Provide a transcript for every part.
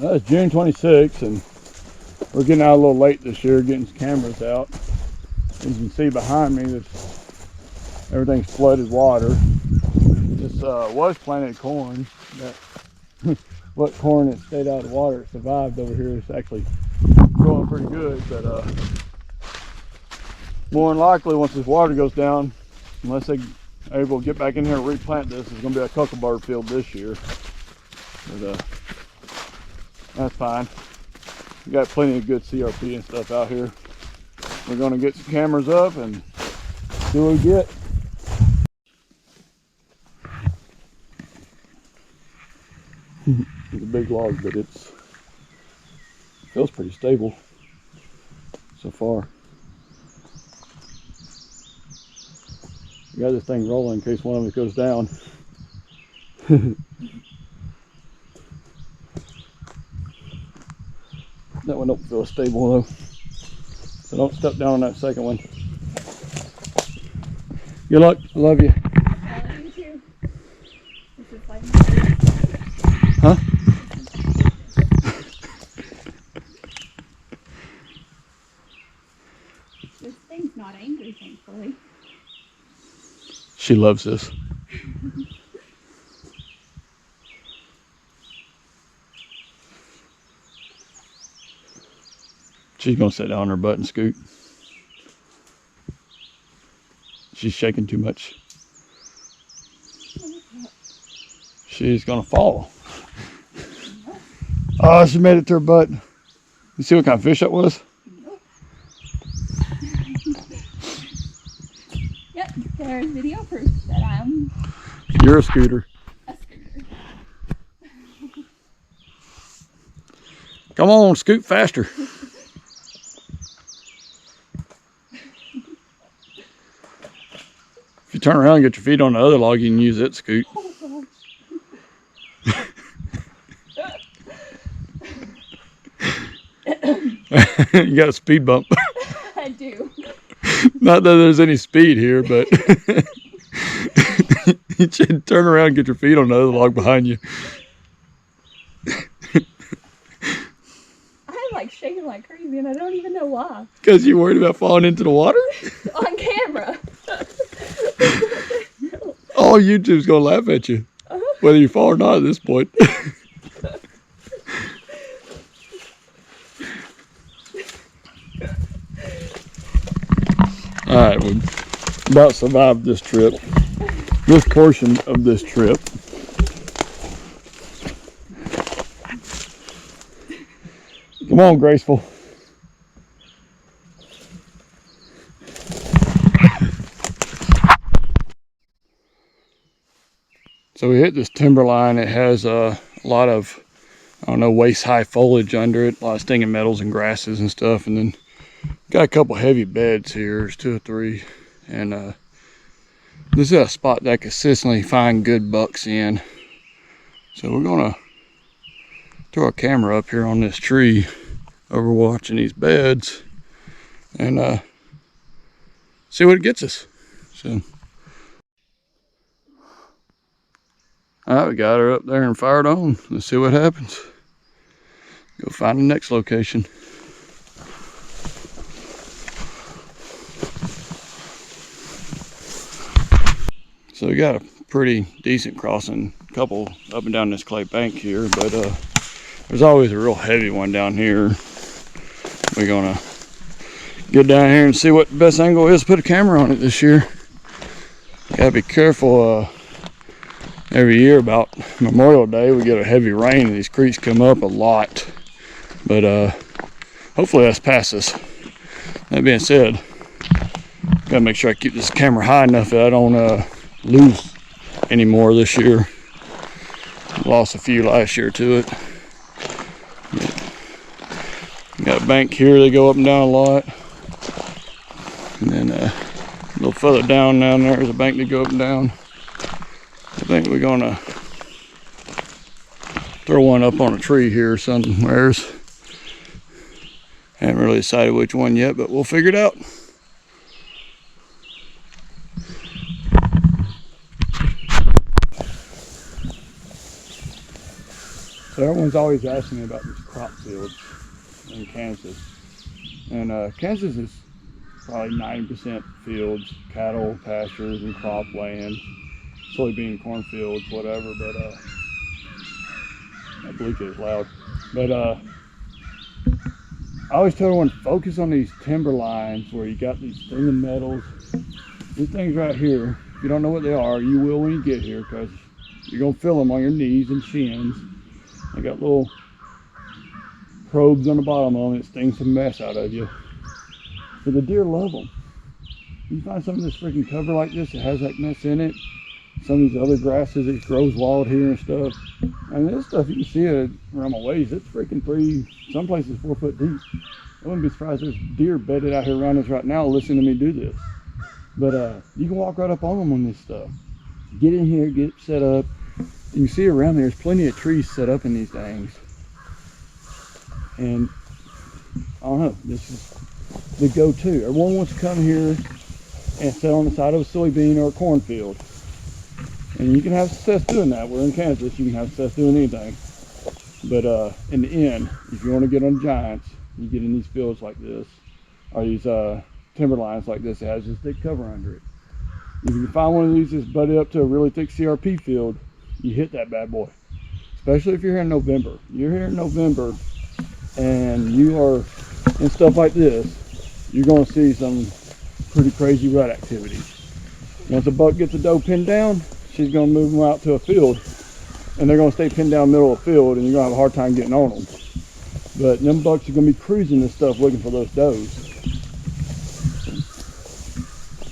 It's June 26th, and we're getting out a little late this year, getting some cameras out. As you can see behind me, everything's flooded water. This was planted corn. What corn that stayed out of the water survived over here is actually growing pretty good, but more than likely, once this water goes down, unless they are able to get back in here and replant this, it's going to be a cucumber field this year. But that's fine. We got plenty of good CRP and stuff out here. We're going to get some cameras up and see what we get. It's a big log, but it feels pretty stable so far. We got this thing rolling in case one of them goes down. That one don't feel stable though, so don't step down on that second one. Good luck. I love you. I love you too. This is like Huh? This thing's not angry, thankfully. She loves this. She's gonna sit down on her butt and scoot. She's shaking too much. She's gonna fall. Oh, she made it to her butt. You see what kind of fish that was? Yep, there's video proof that I'm You're a scooter. a scooter. Come on, scoot faster. If you turn around and get your feet on the other log, you can use it to scoot. Oh, You got a speed bump. I do. Not that there's any speed here, but you should turn around and get your feet on the other log behind you. I'm like shaking like crazy and I don't even know why. Because you're worried about falling into the water? On camera. All YouTube's going to laugh at you, whether you fall or not at this point. Alright, we about survived this trip. This portion of this trip. Come on, Graceful. So we hit this timber line. It has a lot of, I don't know, waist-high foliage under it, a lot of stinging nettles and grasses and stuff, and then got a couple heavy beds here. There's 2 or 3, and this is a spot that I consistently find good bucks in. So we're gonna throw our camera up here on this tree, overwatching these beds, and see what it gets us. So. Alright, we got her up there and fired on. Let's see what happens. Go find the next location. So we got a pretty decent crossing, couple up and down this clay bank here, but there's always a real heavy one down here. We're gonna get down here and see what the best angle is to put a camera on it this year. Gotta be careful. Every year about Memorial Day we get a heavy rain and these creeks come up a lot, but hopefully that's past us. That being said, gotta make sure I keep this camera high enough that I don't lose any more this year. Lost a few last year to it. Got a bank here, they go up and down a lot, and then a little further down there's a bank that go up and down. I think we're gonna throw one up on a tree here somewheres. Haven't really decided which one yet, but we'll figure it out. So everyone's always asking me about these crop fields in Kansas. And Kansas is probably 90% fields, cattle, pastures, and cropland, soybean, cornfields, whatever. But that Bluetooth is loud. But I always tell everyone, focus on these timber lines where you got these stinging metals. These things right here, if you don't know what they are, you will when you get here, because you're gonna feel them on your knees and shins. They got little probes on the bottom of them, and it stings the mess out of you. But the deer love them. You find some of this freaking cover like this that has that mess in it. Some of these other grasses, it grows wild here and stuff. And this stuff, you can see it around my waist. It's freaking 3, some places 4 foot deep. I wouldn't be surprised there's deer bedded out here around us right now listening to me do this. But you can walk right up on them on this stuff. Get in here, get set up. You can see around there's plenty of trees set up in these things. And I don't know, this is the go-to. Everyone wants to come here and sit on the side of a soybean or a cornfield. And you can have success doing that. We're in Kansas, you can have success doing anything. But in the end, if you want to get on giants, you get in these fields like this, or these timber lines like this that has this thick cover under it. If you can find one of these that's butted up to a really thick CRP field, you hit that bad boy. Especially if you're here in November. You're here in November and you are in stuff like this, you're going to see some pretty crazy rut activity. Once a buck gets a doe pinned down, she's going to move them out to a field, and they're going to stay pinned down middle of the field, and you're going to have a hard time getting on them. But them bucks are going to be cruising this stuff looking for those does.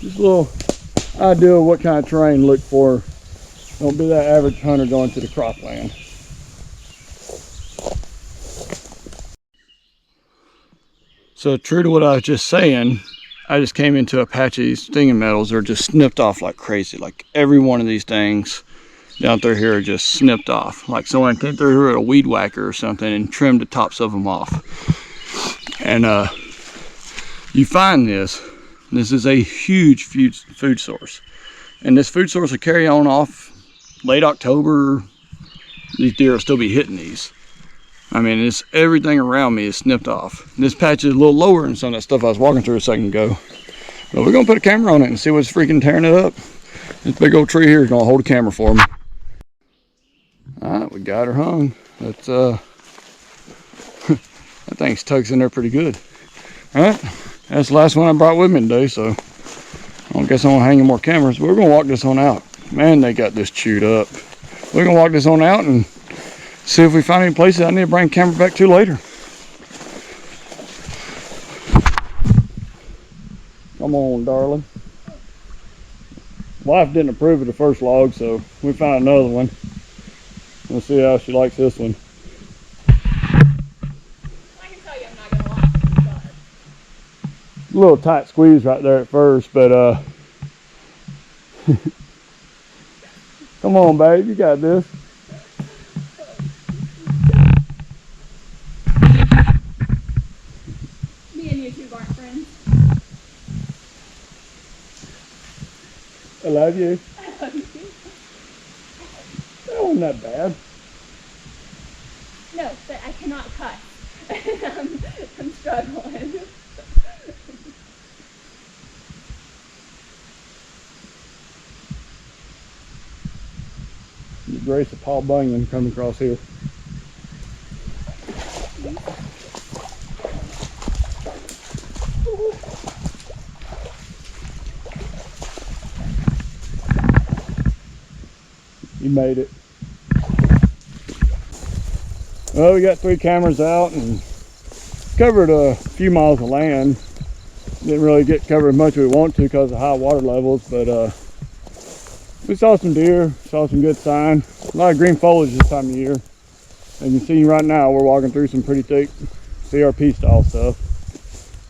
Just a little idea of what kind of terrain to look for. Don't be that average hunter going to the cropland. So true to what I was just saying, I just came into a patch of these stinging metals. They're just snipped off like crazy. Like every one of these things down through here are just snipped off. Like someone came through here with a weed whacker or something and trimmed the tops of them off. And you find this is a huge food source. And this food source will carry on off late October. These deer will still be hitting these. I mean, it's everything around me is snipped off. This patch is a little lower than some of that stuff I was walking through a second ago. But we're gonna put a camera on it and see what's freaking tearing it up. This big old tree here is gonna hold a camera for me. All right, we got her hung. That's that thing's tucks in there pretty good. All right, that's the last one I brought with me today, so I don't guess I won't hang any more cameras. But we're gonna walk this one out. Man, they got this chewed up. We're gonna walk this one out and see if we find any places I need to bring the camera back to later. Come on, darling. Wife didn't approve of the first log, so we found another one. We'll see how she likes this one. I can tell you I'm not gonna lie. A little tight squeeze right there at first, but come on, babe, you got this. Me and YouTube aren't friends. I love you. I love you too. That wasn't that bad. No, but I cannot cut. I'm struggling. The grace of Paul Bunyan coming across here. You made it. Well, we got 3 cameras out and covered a few miles of land. Didn't really get covered as much as we want to because of high water levels, but we saw some deer, saw some good sign. A lot of green foliage this time of year. As you can see right now, we're walking through some pretty thick CRP style stuff.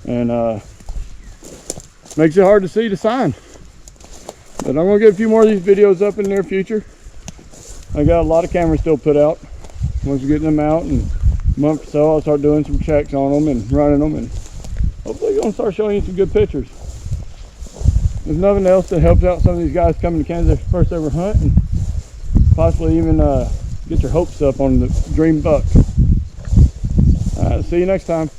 And makes it hard to see the sign. But I'm gonna get a few more of these videos up in the near future. I got a lot of cameras still put out. Once we get them out in a month or so, I'll start doing some checks on them and running them, and hopefully gonna start showing you some good pictures. There's nothing else that helps out some of these guys coming to Kansas first ever hunt, and possibly even get your hopes up on the dream buck. All right, see you next time.